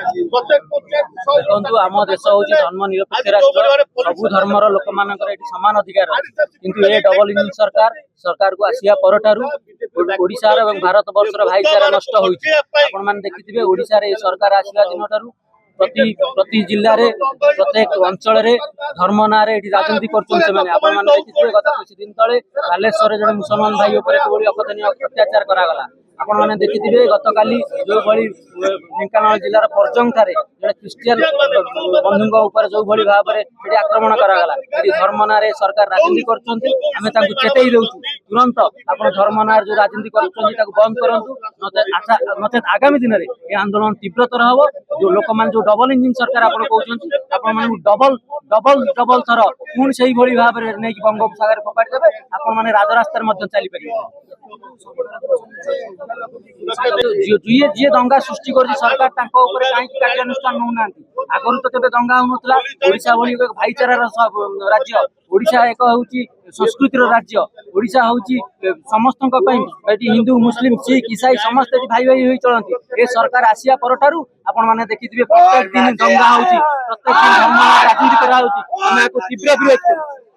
देखो आम देश हूँ धर्म निरपेक्ष राष्ट्र सबू धर्मर लोक मान सामान अधिकार किंतु ये डबल इंजिन सरकार को आसिया ओडिशार और भारत वर्षर भाईचारा नष्ट होने देखिए ओडिशा रे सरकार आसिया दिन प्रति प्रति जिले में प्रत्येक अंचल धर्म ना राजनीति कर गत कुछ दिन तले बालेश्वर जड़े मुसलमान भाई अकथनीय अत्याचार करागला आपण मैंने देखिए गत काली जो भली ढेंकानाल जिलार परजंग ठारे जड़े क्रिश्चियन बंधु जो भली भाव में आक्रमण करागला धर्म ना सरकार राजनीति कर चेतई दौचु तुरंत आप धर्म ना जो राजनीति कर बंद करूँ नचेत आगामी दिन में यह आंदोलन तीव्रतर हम जो लोक मान जो डबल इंजिन सरकार आप कहते डबल डबल डबल थर पुणी से भाव में नहीं बंगोपसागर फोपाड़ी देवे आपण मैंने राजरास्तार चली पारे जी जी दंगा सृष्टि कर सरकार कहीं कार्यानुष्ठान नौना आगुरी तो केवल दंगा होना ओडिशा भली एक भाईचारार राज्य ओडिशा एक हूँ संस्कृतिर राज्य ओडिशा हूँ समस्त हिंदू मुस्लिम सिख ईसाई समस्त भाई भाई हो चलती ये सरकार आसिया परठारू आपण मैंने देखिए प्रत्येक दिन दंगा होती प्रत्येक दिन धर्म राजनीति कराई तीव्र विरोध।